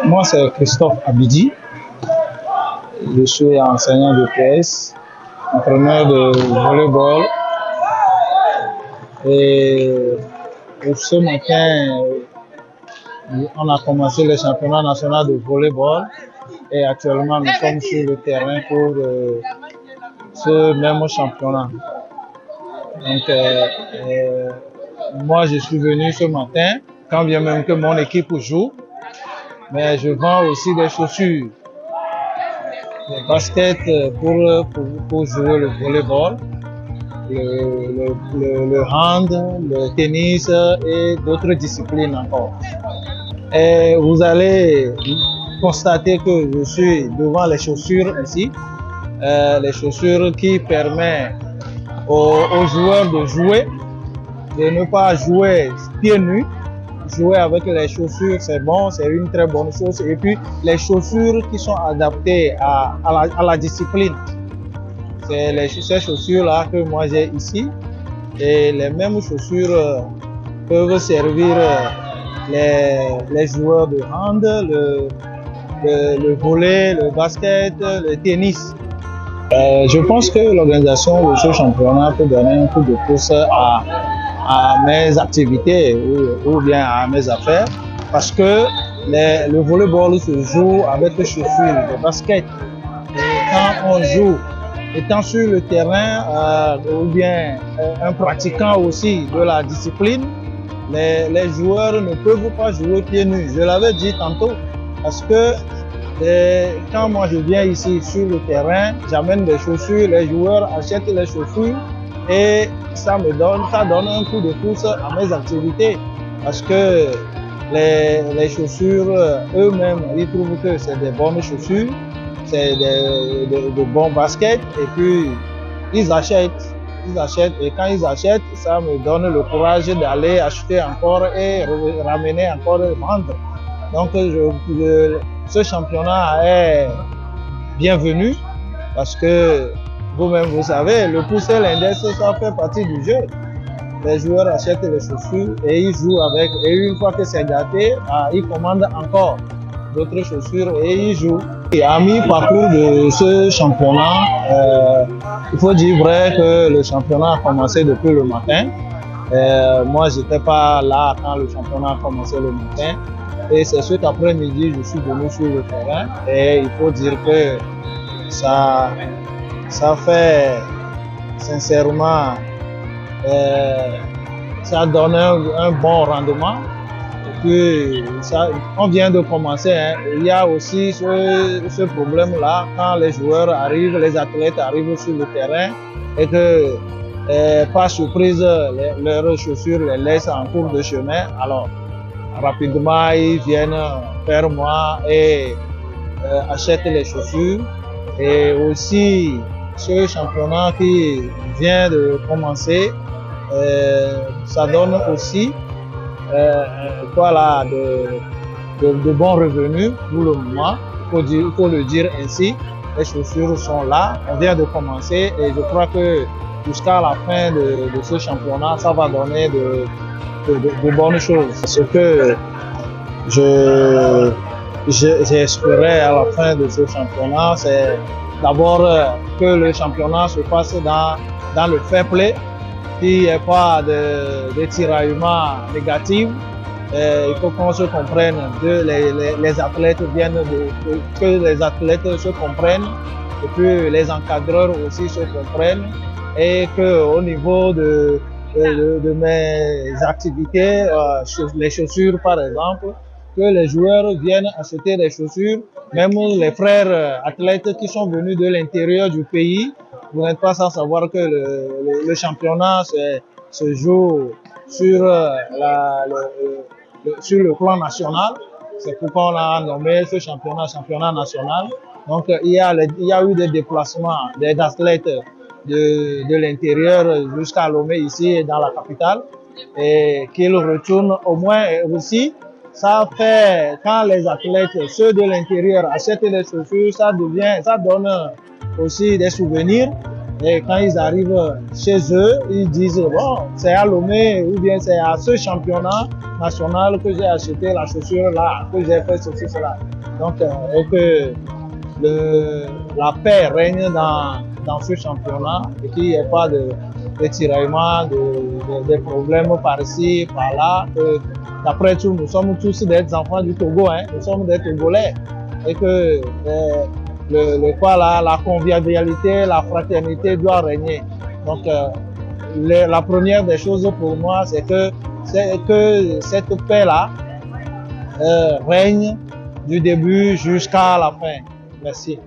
Moi, c'est Christophe Abidi. Je suis enseignant de PS, entraîneur de volleyball. Et ce matin, on a commencé le championnat national de volleyball. Et actuellement, nous sommes sur le terrain pour ce même championnat. Donc, moi, je suis venu ce matin, quand bien même que mon équipe joue, mais je vends aussi des chaussures, des baskets pour jouer le volleyball, le hand, le tennis et d'autres disciplines encore. Et vous allez constater que je suis devant les chaussures ici, les chaussures qui permettent aux joueurs de jouer, de ne pas jouer pieds nus. Jouer avec les chaussures, c'est bon, c'est une très bonne chose. Et puis, les chaussures qui sont adaptées à la discipline. C'est ces chaussures-là que moi j'ai ici. Et les mêmes chaussures peuvent servir les joueurs de hand, le volley, le basket, le tennis. Je pense que l'organisation de ce championnat peut donner un coup de pouce à mes activités ou bien à mes affaires, parce que le volleyball se joue avec des chaussures, des baskets. Et quand on joue, étant sur le terrain ou bien un pratiquant aussi de la discipline, les joueurs ne peuvent pas jouer pieds nus. Je l'avais dit tantôt, parce que quand moi je viens ici sur le terrain, j'amène des chaussures, les joueurs achètent les chaussures et ça donne un coup de pouce à mes activités, parce que les chaussures eux-mêmes, ils trouvent que c'est des bonnes chaussures, c'est de bons baskets, et puis ils achètent, et quand ils achètent, ça me donne le courage d'aller acheter encore et ramener encore et vendre. Donc ce championnat est bienvenu, parce que vous-même, vous savez, le pouce et l'index, ça fait partie du jeu. Les joueurs achètent les chaussures et ils jouent avec. Et une fois que c'est gâté, ils commandent encore d'autres chaussures et ils jouent. Et à mi-parcours de ce championnat, il faut dire vrai que le championnat a commencé depuis le matin. Moi, je n'étais pas là quand le championnat a commencé le matin. Et c'est cet après-midi, je suis venu sur le terrain. Et il faut dire que ça fait sincèrement, ça donne un bon rendement. Et puis, on vient de commencer. Il y a aussi ce problème-là quand les joueurs arrivent, les athlètes arrivent sur le terrain et que, par surprise, leurs chaussures les laissent en cours de chemin. Alors, rapidement, ils viennent vers moi et achètent les chaussures. Et aussi, ce championnat qui vient de commencer, ça donne aussi de bons revenus pour le moment. Il faut le dire ainsi. Les chaussures sont là, on vient de commencer et je crois que jusqu'à la fin de ce championnat, ça va donner de bonnes choses. Ce que j'espérais à la fin de ce championnat, c'est d'abord que le championnat se passe dans le fair play, qu'il n'y ait pas de tiraillement négatif. Il faut qu'on se comprenne, que les athlètes que les athlètes se comprennent, et puis les encadreurs aussi se comprennent, et qu'au niveau de mes activités, les chaussures par exemple, que les joueurs viennent acheter des chaussures, même les frères athlètes qui sont venus de l'intérieur du pays. Vous n'êtes pas sans savoir que le championnat se joue sur le plan national. C'est pourquoi on a nommé ce championnat national. Donc il y a eu des déplacements des athlètes de l'intérieur jusqu'à Lomé ici dans la capitale, et qu'ils retournent au moins aussi. Ça fait, quand les athlètes, ceux de l'intérieur, achètent des chaussures, ça donne aussi des souvenirs. Et quand ils arrivent chez eux, ils disent, bon, c'est à Lomé ou bien c'est à ce championnat national que j'ai acheté la chaussure là, que j'ai fait ceci, cela. Donc, et que la paix règne dans ce championnat et qu'il n'y ait pas de tiraillements, de problèmes par-ci, par-là. D'après tout, nous sommes tous des enfants du Togo, hein, nous sommes des Togolais. Et que la convivialité, la fraternité doit régner. Donc, la première des choses pour moi, c'est que cette paix-là règne du début jusqu'à la fin. Merci.